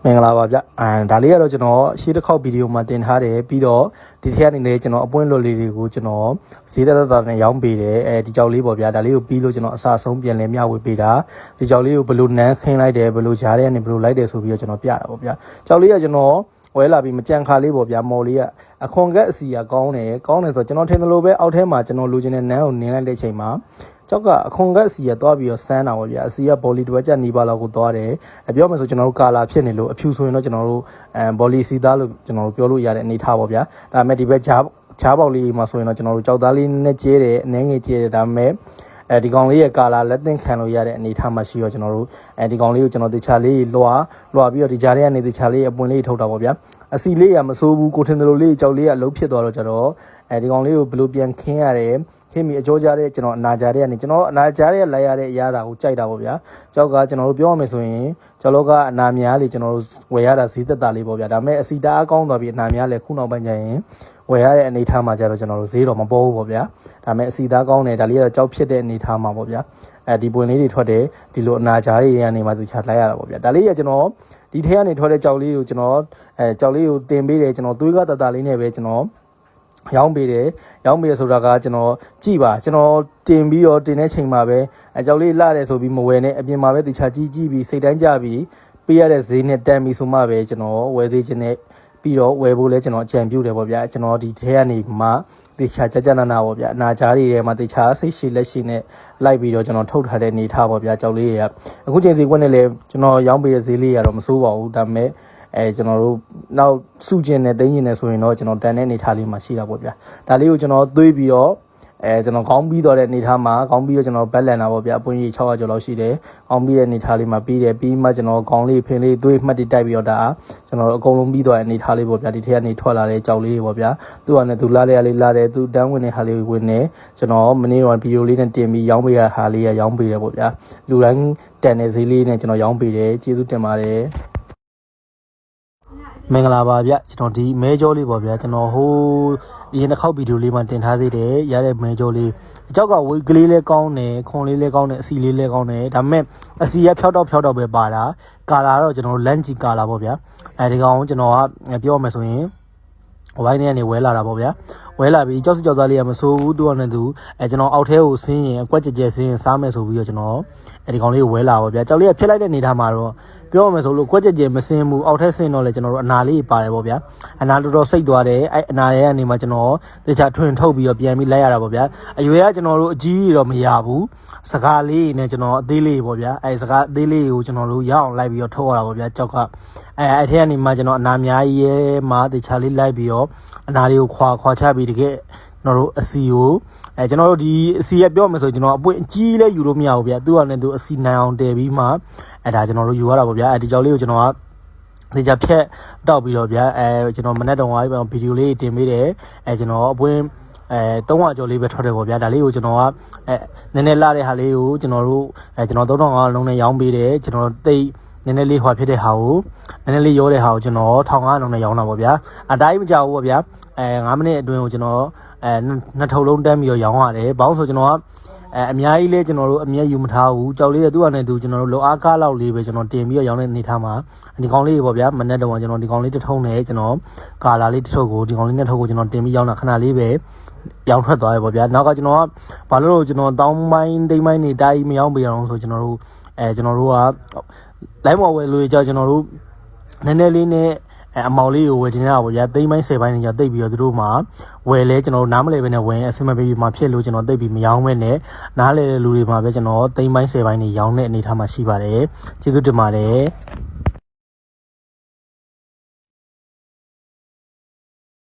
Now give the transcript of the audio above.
မင်္ဂလာပါဗျဒါလေးကတော့ကျွန်တော်ရှေ့တစ်ခေါက်ဗီဒီယိုမှာတင်ထားတယ်ပြီးတော့ဒီထက်အနေနဲ့ကျွန်တော်အပွင့်လွတ်လေးတွေကိုကျွန်တော်ဈေးသက်သက်နဲ့ရောင်းပေးတယ်ဒီကြောက်လေးပေါ့ဗျာဒါလေးကိုပြီးလို့ကျွန်တော်အစားဆုံးပြန်လဲမျှဝေပေးတာဒီကြောက်လေးကိုဘယ်လိုနန်းခင်းလိုက်တယ်ဘယ်လိုဂျားတဲ့ကနေဘယ်လိုလိုက်တယ်ဆိုပြီးတော့ကျွန်တော်ပြတာပေါ့ဗျာကြောက်လေးကကျွန်တော်ဝဲလာပြီးမကြံခါလေးပေါ့ဗျာမော်လေးကအခွန်ကက်အစီကကောင်းတယ်ဆိုတော့ကျွန်တော်ထင်သလိုပဲအောက်ထဲမှာကျွန်တော်လိုချင်တဲ့နန်းကိုနင်းလိုက်တဲ့ချိန်မှာကျောက်ကအခွန်ကက်အစီကသွားပြီးတော့ဆန်းတာပေါ့ဗျာအစီကဘော်လီတစ်ဝက်ချက်နီးပါးလောက်ကိုသွားတယ်ပြောမယ်ဆိုကျွန်တော်တို့ကာလာဖြစ်နေလို့အဖြူဆိုရင်တော့ကျွန်တော်တို့ဘော်လီစီသားလို့ကျွန်တော်တို့ပြောလို့ရတဲ့အနေထားပေါ့ဗျာဒါပေမဲ့ဒီဘက်ဂျားပေါက်လေးမှာဆိုရင်တော့ကျွန်တော်တို့ကြောက်သားလေးနဲ့ကျဲတယ်အနှဲငယ်ကျဲတယ်ဒါပေမဲ့ဒီကောင်လေးရဲ့ကာလာလက်သင့်ခံလို့ရတဲ့အနေထားမှာရှိတော့ကျွန်တော်တို့ဒီကောင်လေးကိုကျွန်တော်တခြားလေးလွှာပြီးတော့ဒီကြားထဲကနေတခြားလေးအပွင့်လေးထုတ်တာပေါ့ဗျာအစီလေးကမစိုးဘူးကိုထင်တယ်လို့လေးကြောက်လေးကအလုံးဖြစ်သွားတော့ကျတော့ဒီကောင်လေးကိုဘယ်လိုပြန်ခင်းရတယ်ခင်းပြီးအကျိုးကြားတဲ့ကျွန်တော်အနာကြားတဲ့ကနေကျွန်တော်အနာကြားတဲ့လိုက်ရတဲ့အရာတာကိုကြိုက်တာပေါ့ဗျာကြောက်ကကျွန်တော်တို့ပြောရမယ်ဆိုရင်ကျော်လောကအနာများလေးကျွန်တော်တို့ဝယ်ရတာဈေးသက်တာလေးပေါ့ဗျာဒါပေမဲ့အစီတာအကောင်းသွားပြီးအနာများလည်းခုနောက်ပိုင်းကျရင်ဝယ်ရတဲ့အနေထားမှာကျတော့ကျွန်တော်တို့ဈေးတော့မပေါ်ဘူးပေါ့ဗျာဒါပေမဲ့အစီသားကောင်းတယ်ဒါလေးကတော့ကြောက်ဖြစ်တဲ့အနေထားမှာပေါ့ဗျာဒီပွင့်လေးတွေထွက်တယ်ဒီလိုအနာကြားတွေကနေမှသူချလိုက်ရတာပေါ့ဗျာဒါလေးကကျွန်တော်ဒီထဲကနေထွက်တဲ့ကြောက်လေးကိုကျွန်တော်ကြောက်လေးကိုတင်ပေးတယ်ကျွန်တော်သွေးကတတလေးနဲ့ပဲကျွန်တော်ရောင်းပေးတယ်ဆိုတာကကျွန်တော်ကြည့်ပါကျွန်တော်တင်ပြီးတော့တင်တဲ့ချိန်မှာပဲကြောက်လေးလှတယ်ဆိုပြီးမဝယ်နဲ့အပြင်မှာပဲတခြားကြည့်ပြီးစိတ်တိုင်းကြပြီးပေးရတဲ့ဈေးနဲ့တန်ပြီးဆိုမှပဲကျွန်တော်ဝယ်သေးခြင်းနဲ့ပြီးတော့ဝယ်ဖို့လဲကျွန်တော်အကြံပြုတယ်ပေါ့ဗျာကျွန်တော်ဒီထဲကနေမှတခြားကြနာပေါ့ဗျာအနာကြားတွေထဲမှာတခြားစိတ်ရှိလက်ရှိနဲ့လိုက်ပြီးတော့ကျွန်တော်ထုတ်ထားတဲ့နေထားပေါ့ဗျာကြောက်လေးတွေကအခုချိန်စီကွက်နဲ့လဲကျွန်တော်ရောင်းပေးတဲ့ဈေးလေးကတော့မစိုးပါဘူးဒါပေမဲ့ကျွန်တော်တို့နောက်စုကျင်နဲ့တင်းကျင်နဲ့ဆိုရင်တော့ကျွန်တော်တန်တဲ့အနေထားလေးမှာရှိတာပေါ့ဗျာဒါလေးကိုကျွန်တော်သွေးပြီးတော့ကျွန်တော်ခေါင်းပြီးတော့တဲ့အနေထားမှာခေါင်းပြီးတော့ကျွန်တော်ဘက်လန်တာပေါ့ဗျာအပွင့်ကြီး600ကျော်လောက်ရှိတယ်ခေါင်းပြီးတဲ့အနေထားလေးမှာပြီးမှကျွန်တော်ခေါင်းလေးဖင်လေးသွေးမှတ်တိတိုက်ပြီးတော့ဒါကျွန်တော်တို့အကုန်လုံးပြီးတော့တဲ့အနေထားလေးပေါ့ဗျာဒီထက်ကနေထွက်လာတဲ့ကြောက်လေးပေါ့ဗျာသူ့ဟာနဲ့သူလာတယ်သူတန်းဝင်တဲ့ဟာလေးဝင်နေကျွန်တော်မနေ့ကဗီဒီယိုလေးနဲ့တင်ပြီးရောင်းပေးရဟာလေးရောင်းပေးတယ်ပေါ့ဗျာလူတိုင်းတန်တဲ့ဈေးလေးနဲ့ကျွန်တော်ရောင်းပေးတယ်ကျေးဇူးတင်ပါတယ်မင်္ဂလာပါဗျကျွန်တော်ဒီမဲကြောလေးပေါ့ဗျာကျွန်တော်ဟိုအရင်တစ်ခေါက်ဗီဒီယိုလေးမှာတင်ထားသေးတယ်ရတဲ့မဲကြောလေးအကြောက်ကဝေးကလေးလေးကောင်းတယ်ခွန်လေးလေးကောင်းတယ်အစီလေးလေးကောင်းတယ်ဒါပေမဲ့အစီရဖြောက်တော့ပဲပါတာကာလာတော့ကျွန်တော်လန့်ကြီးကာလာပေါ့ဗျာဒီကောင်ကျွန်တော်ကပြောမယ်ဆိုရင်ဝိုင်းထဲကနေဝဲလာတာပေါ့ဗျာဝဲလာပြီးကြောက်စကြောက်သားလေးကမစိုးဘူးသူကနဲ့သူကျွန်တော်အောက်ထဲကိုဆင်းရင်အကွက်ကြဲဆင်းရင်စားမယ်ဆိုပြီးတော့ကျွန်တော်ဒီကောင်လေးကိုဝဲလာပေါ့ဗျာကြောက်လေးကဖြစ်လိုက်တဲ့နေထားမှာတော့ပြောမယ်ဆိုလို့ကွက်ကြဲမဆင်းဘူးအောက်ထဲဆင်းတော့လေကျွန်တော်တို့အနာလေးပါတယ်ပေါ့ဗျာအနာတော်စိတ်သွားတယ်အနာရဲ့ကနေမှကျွန်တော်တခြားထွင်ထုတ်ပြီးတော့ပြန်ပြီးလိုက်ရတာပေါ့ဗျာအရွယ်ကကျွန်တော်တို့အကြီးတော့မရဘူးစကားလေးနဲ့ကျွန်တော်အသေးလေးပေါ့ဗျာစကားအသေးလေးကိုကျွန်တော်တို့ရအောင်လိုက်ပြီးတော့ထုတ်ရတာပေါ့ဗျာကြောက်ကအဲ့ထဲကနေမှကျွန်တော်အနာများကြီးရဲ့မှာတခြားလေးလိုက်ပြီးတော့အနာလေးကိုခွာချပြီးတကယ်ကျွန်တော်တို့အစီကိုကျွန်တော်တို့ဒီအစီရပြောမယ်ဆိုကျွန်တော်အပွင့်အကြီးလဲယူလို့မရဘူးဗျာသူကလည်းသူအစီနိုင်အောင်တည်ပြီးမှဒါကျွန်တော်တို့ယူရတာပေါ့ဗျာဒီကြောက်လေးကိုကျွန်တော်ကဒီကြဖြက်တောက်ပြီးတော့ဗျာကျွန်တော်မနေ့တုန်းကဗီဒီယိုလေးတင်ပေးတယ်ကျွန်တော်အပွင့်300ကျော်လေးပဲထွက်တယ်ပေါ့ဗျာဒါလေးကိုကျွန်တော်ကနည်းနည်းလာတဲ့ဟာလေးကိုကျွန်တော်တို့ကျွန်တော်3500လုံးနဲ့ရောင်းပေးတယ်ကျွန်တော်သိနည်းနည်းလေးဟွာဖြစ်တဲ့ဟာကိုနည်းနည်းလေးရောတဲ့ဟာကိုကျွန်တော်1500လုံးနဲ့ရောင်းတာပေါ့ဗျာအတိုင်းမကြောက်ဘူးပေါ့ဗျာ9မိနစ်အတွင်းကိုကျွန်တော်နှစ်ထုပ်လုံးတန်းပြီးတော့ရောင်းရတယ်ဘာလို့ဆိုကျွန်တော်ကအများကြီးလဲကျွန်တော်တို့အမြဲယူမထားဘူးကြောက်လေးကသူ့အနေနဲ့သူကျွန်တော်တို့လောအားကားလောက်လေးပဲကျွန်တော်တင်ပြီးတော့ရောင်းတဲ့အနေထားမှာဒီကောင်လေးပေါ့ဗျာမနေ့တုန်းကကျွန်တော်ဒီကောင်လေးတစ်ထုံးနဲ့ကျွန်တော်ကာလာလေးတစ်ထုပ်ကိုဒီကောင်လေးနဲ့ထုပ်ကိုကျွန်တော်တင်ပြီးရောင်းတာခဏလေးပဲရောင်းထွက်သွားရပေါ့ဗျာနောက်ကကျွန်တော်ကဘာလို့ကျွန်တော်တောင်းပိုင်းတိမ်ပိုင်းနေတိုင်းမရောင်းပေးအောင်ဆိုကျွန်တော်တို့ကလိုင်းမော်ဝယ်လို့ကြောက်ကျွန်တော်တို့နည်းနည်းလေးနဲ့အမောင်လေးကိုဝယ်ချင်ရပါဗျာသိမ်းပိုင်း10ပိုင်းနေကြတိတ်ပြီးတော့သူတို့မှာဝယ်လဲကျွန်တော်တို့နားမလဲပဲနဲ့ဝယ်အစမပေးပြီးမှဖြစ်လို့ကျွန်တော်တိတ်ပြီးမရောင်းမဲနဲ့နားလဲတဲ့လူတွေမှာပဲကျွန်တော်သိမ်းပိုင်း10ပိုင်းနေရောင်းတဲ့အနေထားမှာရှိပါတယ်ကျေးဇူးတင်ပါတယ်